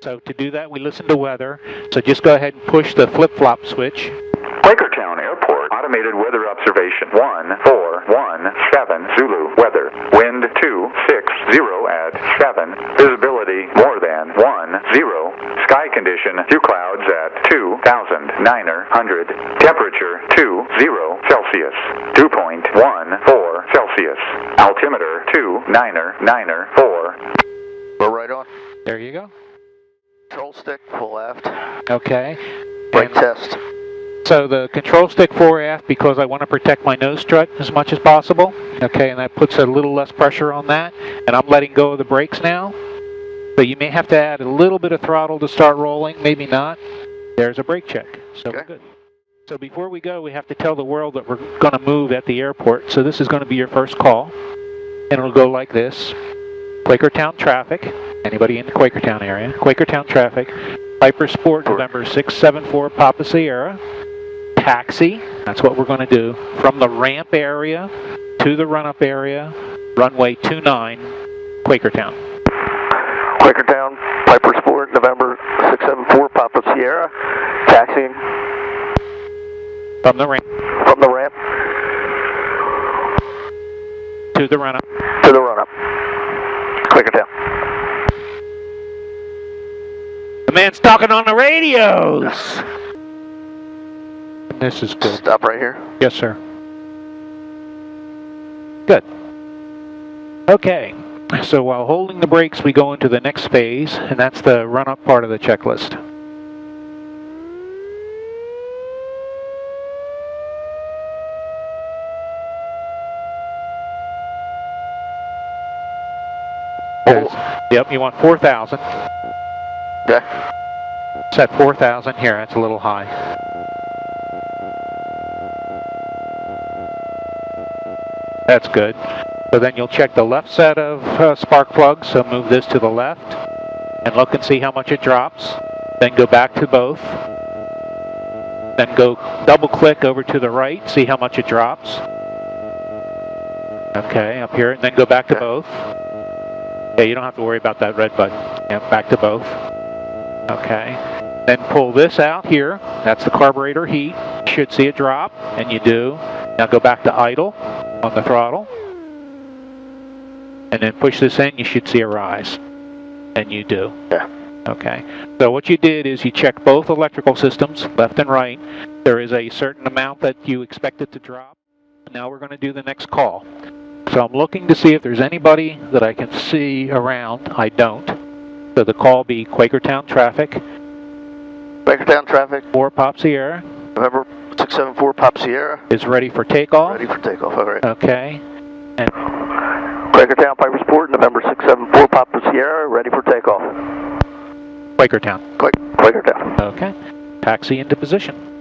So to do that, we listen to weather. So just go ahead and push the flip-flop switch. Quakertown Airport, automated weather observation 1417 Zulu weather. Wind 260 at 7. Visibility more than 10. Sky condition, few clouds at 2,900. Temperature 20 Celsius. 2.14 Celsius. Altimeter 2994. We're right on. There you go. Control stick, full aft. Okay. Brake And test. so the control stick fore aft, because I want to protect my nose strut as much as possible. Okay, and that puts a little less pressure on that. And I'm letting go of the brakes now. So you may have to add a little bit of throttle to start rolling, maybe not. There's a brake check, so Okay. we're good. So before we go, we have to tell the world that we're going to move at the airport. So this is going to be your first call. And it'll go like this. Quakertown traffic. Anybody in the Quakertown area? Quakertown traffic. Piper Sport, November 674 Papa Sierra. Taxi. That's what we're going to do. From the ramp area to the run-up area. Runway 29, Quakertown. Quakertown, Piper Sport, November 674 Papa Sierra. Taxiing From the ramp from the ramp to the run-up. to the run-up. Quakertown. The man's talking on the radios! This is good. Stop right here. Yes, sir. Good. Okay, so while holding the brakes, we go into the next phase, and that's the run-up part of the checklist. Yep, you want 4,000. Okay. Set 4,000 here, that's a little high. That's good. So then you'll check the left set of spark plugs, so move this to the left, and look and see how much it drops. Then go back to both. Then go double click over to the right, see how much it drops. Okay, up here, and then go back to both. Yeah, you don't have to worry about that red button. Yeah, back to both. Okay. Then pull this out here. That's the carburetor heat. You should see it drop, and you do. Now go back to idle on the throttle. And then push this in, you should see a rise. And you do. Yeah. Okay. So what you did is you checked both electrical systems, left and right. There is a certain amount that you expect it to drop. Now we're going to do the next call. So I'm looking to see if there's anybody that I can see around. I don't. So the call be Quakertown traffic. Quakertown traffic. 4 Pop Sierra. November 674 Papa Sierra. Is ready for takeoff. Ready for takeoff. All right. Okay. And Quakertown, Piper Sport, November 674 Papa Sierra. Ready for takeoff. Quakertown. Quakertown. Okay. Taxi into position.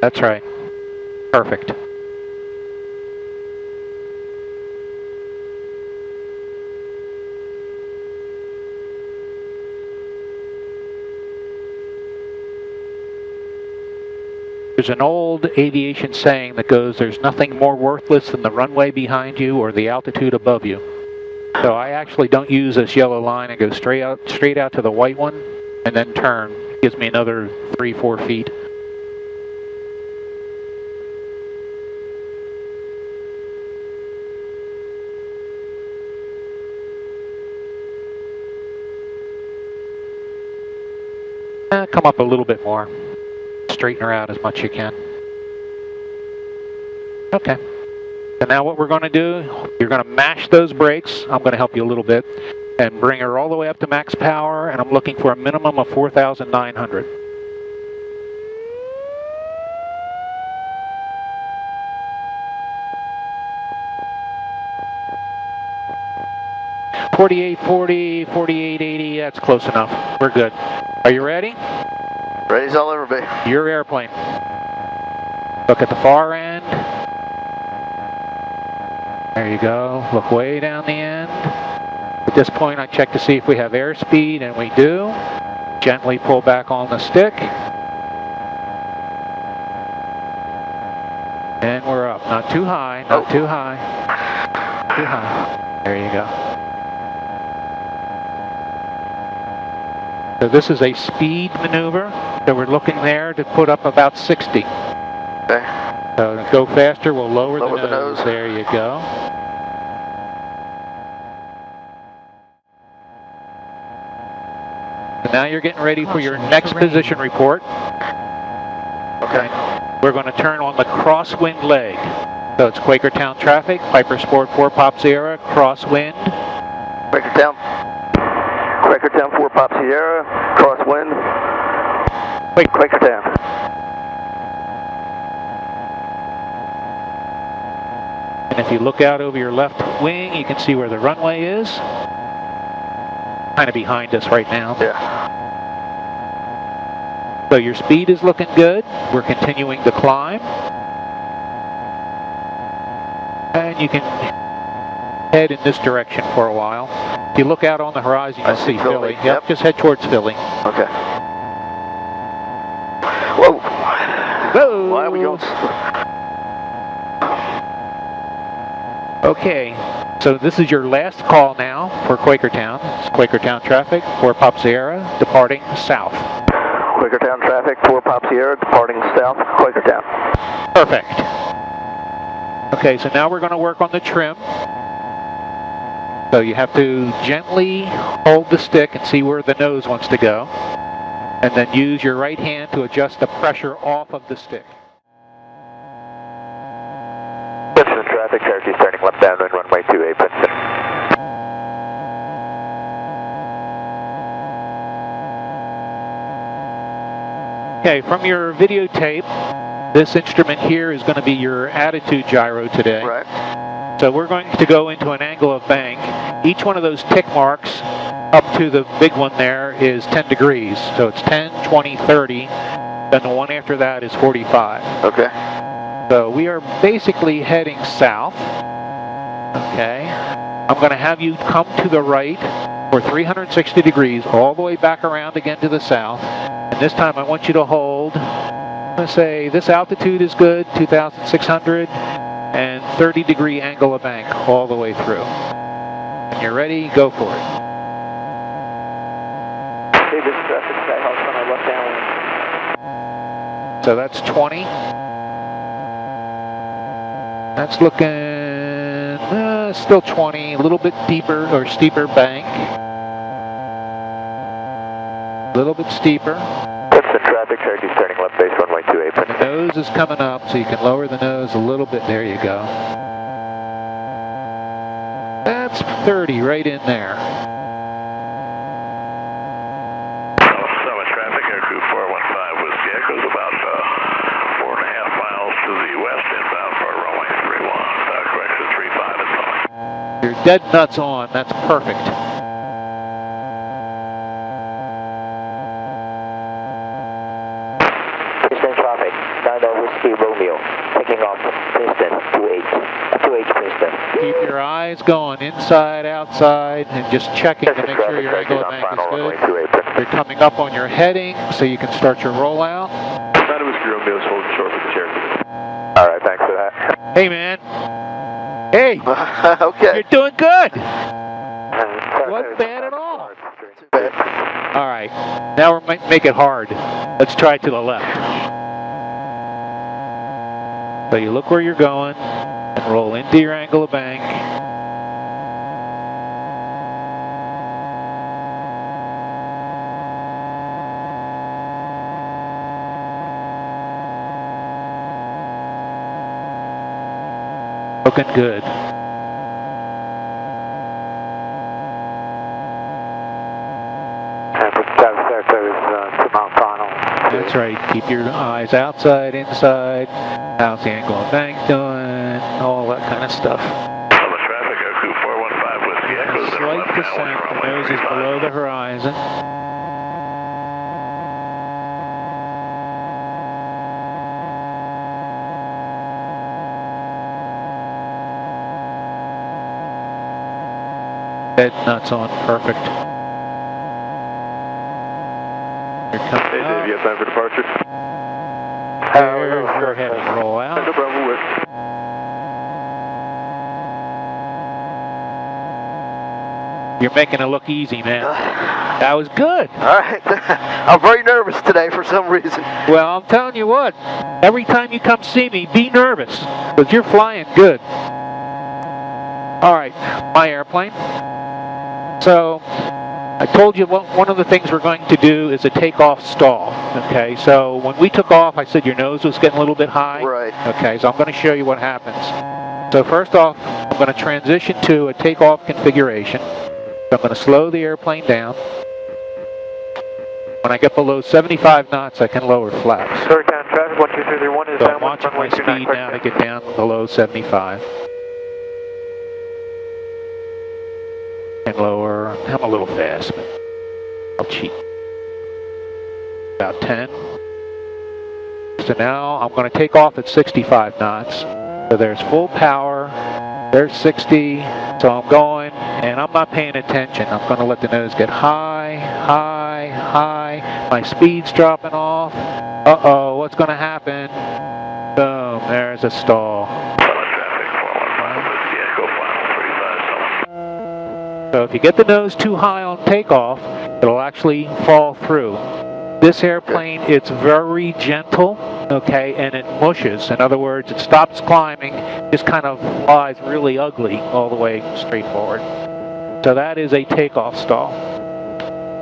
That's right. Perfect. There's an old aviation saying that goes, there's nothing more worthless than the runway behind you or the altitude above you. So I actually don't use this yellow line and go straight out to the white one and then turn. It gives me another 3-4 feet. Come up a little bit more. Straighten her out as much as you can. Okay. So now what we're going to do, you're going to mash those brakes. I'm going to help you a little bit. And bring her all the way up to max power. And I'm looking for a minimum of 4,900. .4840, 4880, that's close enough. We're good. Are you ready? Ready as I'll ever be. Your airplane. Look at the far end. There you go. Look way down the end. At this point, I check to see if we have airspeed, and we do. Gently pull back on the stick. not too high, not too high. Too high. There you go. So this is a speed maneuver. So we're looking there to put up about 60. Okay. So to go faster, we'll lower Lower the nose. There you go. And now you're getting ready for your next position report. Okay. We're going to turn on the crosswind leg. So it's Quakertown traffic, Piper Sport 4 Pop Sierra, crosswind. Quakertown. Quakertown 4 Pop Sierra, crosswind. Wait, Quakertown. And if you look out over your left wing, you can see where the runway is. Kind of behind us right now. Yeah. So your speed is looking good. We're continuing to climb. And you can head in this direction for a while. If you look out on the horizon, you'll see Philly. Yep, just head towards Philly. Okay. Whoa. Whoa! Why are we going? Okay, so this is your last call now for Quakertown. It's Quakertown traffic, 4 Pop Sierra, departing south. Quakertown traffic, 4 Pop Sierra, departing south, Quakertown. Perfect. Okay, so now we're going to work on the trim. So you have to gently hold the stick and see where the nose wants to go. And then use your right hand to adjust the pressure off of the stick. Princeton traffic, Cherokee turning left downwind, runway 28, Princeton. Okay, from your videotape, this instrument here is going to be your attitude gyro today. Right. So we're going to go into an angle of bank. Each one of those tick marks up to the big one there is 10 degrees. So it's 10, 20, 30. Then the one after that is 45. Okay. So we are basically heading south. Okay. I'm going to have you come to the right for 360 degrees, all the way back around again to the south. And this time I want you to hold, I'm going to say this altitude is good, 2,600, and 30-degree angle of bank all the way through. When you're ready, go for it. So that's 20. That's looking still 20, a little bit deeper or steeper bank. A little bit steeper. Princeton traffic, Cherokee turning left base, runway 28, The Princeton. nose is coming up, so you can lower the nose a little bit. There you go. That's 30 right in there. Summit traffic, Air Crew 415 Whiskey Echoes, about 4.5 miles to the west, inbound for runway 31. Correction 35 is fine. You're dead nuts on. That's perfect. Princeton traffic, 9 Whiskey Romeo, taking off Princeton, 28 Princeton. Keep your eyes going inside, outside, and just checking to make sure your angle of bank is runway good. 28, Princeton. You're coming up on your heading, so you can start your rollout. 9 Whiskey Romeo is holding short for the Cherokee. All right, thanks for that. Hey, man. Hey, Okay. you're doing good. Wasn't bad at all. All right, now we might make it hard. Let's try to the left. So you look where you're going and roll into your angle of bank. Looking good. That's right. Keep your eyes outside, inside. How's the angle of bank doing? All that kind of stuff. Summit traffic, Air Crew 415 Whiskey Echoes, and Slight left descent. downwind, The runway nose is 35. below the horizon. Head nuts on. Perfect. You're coming Hey, Dave, you up. have time for departure? There's your heading. Roll out. No problem with. You're making it look easy, man. That was good. All right. I'm very nervous today for some reason. Well, I'm telling you what, every time you come see me, be nervous, because you're flying good. All right, my airplane. So, I told you one of the things we're going to do is a takeoff stall, okay? So, when we took off, I said your nose was getting a little bit high. Right. Okay, so I'm going to show you what happens. So, first off, I'm going to transition to a takeoff configuration. So I'm going to slow the airplane down. When I get below 75 knots, I can lower flaps. Quakertown traffic, 12331 is So I'm down watching my speed now to get down below 75. And lower. I'm a little fast, but I'll cheat. About 10. So now I'm going to take off at 65 knots. So there's full power. There's 60. So I'm going, and I'm not paying attention. I'm going to let the nose get high, high, high. My speed's dropping off. Uh-oh, what's going to happen? Boom, there's a stall. So if you get the nose too high on takeoff, it'll actually fall through. This airplane, it's very gentle, okay, and it mushes. In other words, it stops climbing, just kind of flies really ugly all the way straight forward. So that is a takeoff stall.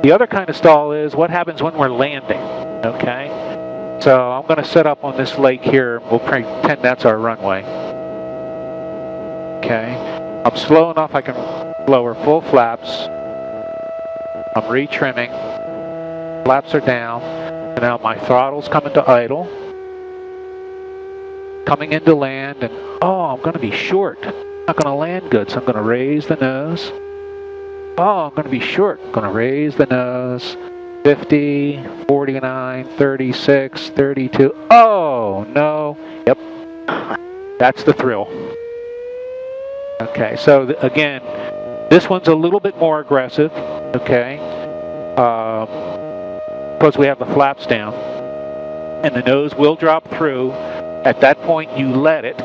The other kind of stall is what happens when we're landing, okay? So I'm going to set up on this lake here. We'll pretend that's our runway. Okay. I'm slow enough I can lower full flaps. I'm retrimming. Flaps are down. And now my throttle's coming to idle. Coming into land, and oh, I'm going to be short. I'm not going to land good, so I'm going to raise the nose. Oh, I'm going to be short. I'm going to raise the nose. 50, 49, 36, 32. Oh, no. Yep. That's the thrill. Okay, so again, this one's a little bit more aggressive, okay, because we have the flaps down, and the nose will drop through. At that point, you let it,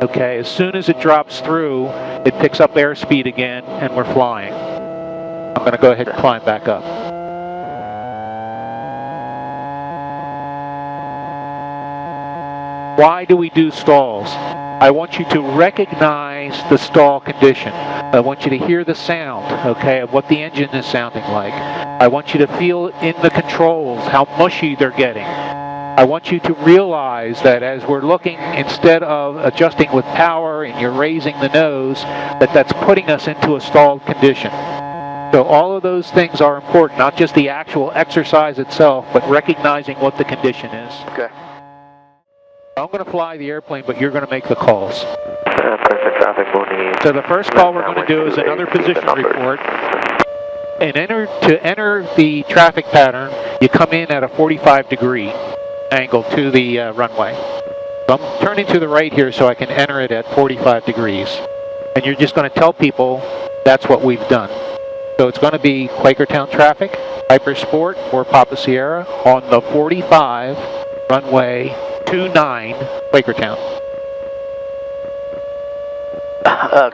okay. As soon as it drops through, it picks up airspeed again, and we're flying. I'm going to go ahead and climb back up. Why do we do stalls? I want you to recognize the stall condition. I want you to hear the sound, okay, of what the engine is sounding like. I want you to feel in the controls how mushy they're getting. I want you to realize that as we're looking, instead of adjusting with power and you're raising the nose, that's putting us into a stalled condition. So all of those things are important, not just the actual exercise itself, but recognizing what the condition is. Okay. I'm going to fly the airplane, but you're going to make the calls. Perfect traffic, So the first call we're going to do is another position report. And to enter the traffic pattern, you come in at a 45-degree angle to the runway. So I'm turning to the right here so I can enter it at 45 degrees. And you're just going to tell people that's what we've done. So it's going to be Quakertown traffic, Piper Sport or Papa Sierra on the 45 runway 29 Quakertown.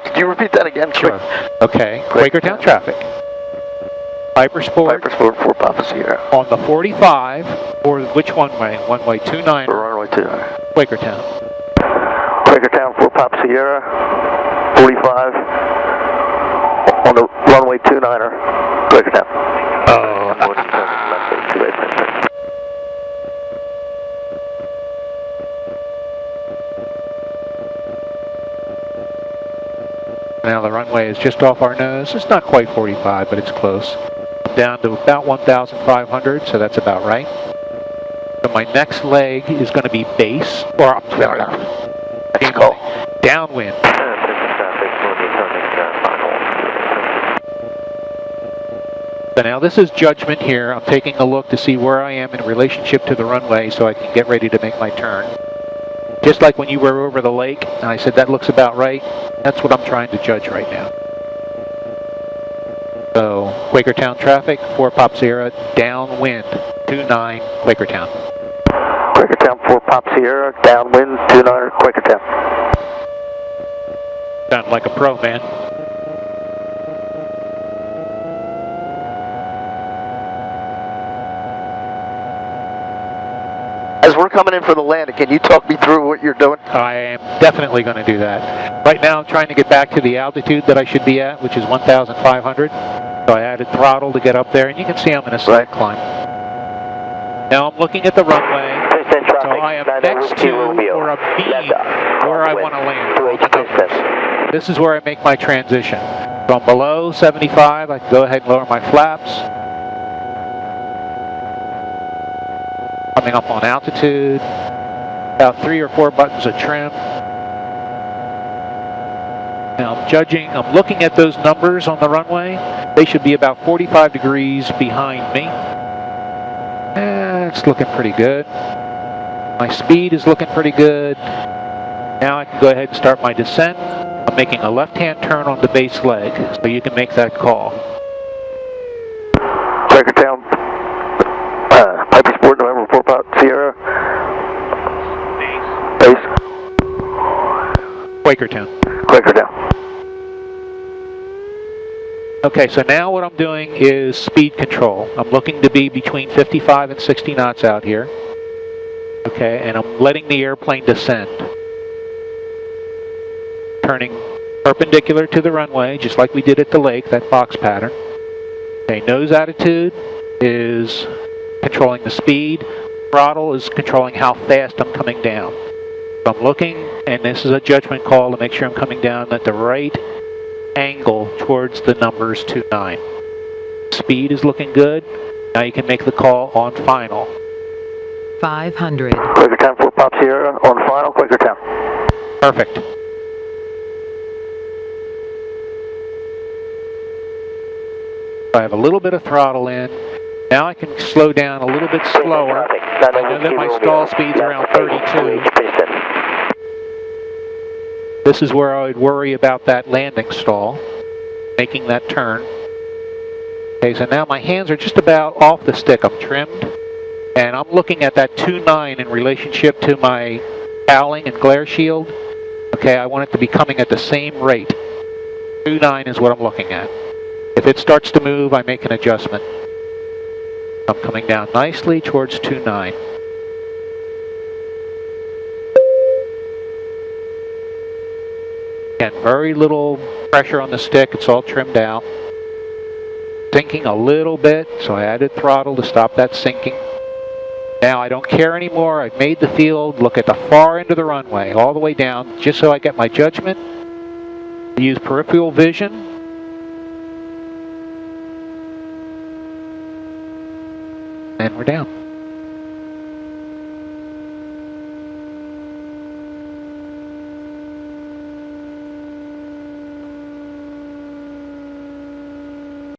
Could you repeat that again? Sure. Okay, Quakertown traffic. Piper Sport. Piper Sport for Papa Sierra. On the 45, or which one-way? One-way 29. For runway 29. Quakertown. Quakertown for Papa Sierra. 45. On the runway 29er. Quakertown. Oh. Now the runway is just off our nose. It's not quite 45, but it's close. Down to about 1,500, so that's about right. So my next leg is going to be base, or downwind. So now this is judgment here. I'm taking a look to see where I am in relationship to the runway so I can get ready to make my turn. Just like when you were over the lake, and I said that looks about right, that's what I'm trying to judge right now. So, Quakertown traffic, 4 Pop Sierra, downwind, 29, Quakertown. Quakertown 4 Pop Sierra, downwind, 29, Quakertown. Sound like a pro, man. As we're coming in for the landing, can you talk me through what you're doing? I am definitely going to do that. Right now I'm trying to get back to the altitude that I should be at, which is 1,500. So I added throttle to get up there, and you can see I'm in a slight climb. Now I'm looking at the runway, so I am next to, or a beam, where I want to land. This is where I make my transition. From below 75, I can go ahead and lower my flaps. Coming up on altitude, about 3 or 4 buttons of trim. Now I'm looking at those numbers on the runway. They should be about 45 degrees behind me. It's looking pretty good. My speed is looking pretty good. Now I can go ahead and start my descent. I'm making a left-hand turn on the base leg, so you can make that call. Quakertown, Piper Sport, November 4 Pop Sierra. Base. Quakertown. Quakertown. Okay, so now what I'm doing is speed control. I'm looking to be between 55 and 60 knots out here. Okay, and I'm letting the airplane descend. Turning perpendicular to the runway, just like we did at the lake, that box pattern. Okay, nose attitude is controlling the speed. Throttle is controlling how fast I'm coming down. So I'm looking, and this is a judgment call to make sure I'm coming down at the right angle towards the numbers 29. Speed is looking good. Now you can make the call on final. 500. Quakertown 4 Pop Sierra on final, Quakertown. Perfect. I have a little bit of throttle in. Now I can slow down a little bit slower. I know that my stall speed's around 32. This is where I would worry about that landing stall, making that turn. Okay, so now my hands are just about off the stick. I'm trimmed, and I'm looking at that 2.9 in relationship to my cowling and glare shield. Okay, I want it to be coming at the same rate. 2.9 is what I'm looking at. If it starts to move, I make an adjustment. I'm coming down nicely towards 2.9. Again, very little pressure on the stick. It's all trimmed out. Sinking a little bit, so I added throttle to stop that sinking. Now I don't care anymore. I've made the field look at the far end of the runway, all the way down, just so I get my judgment. I use peripheral vision. And we're down.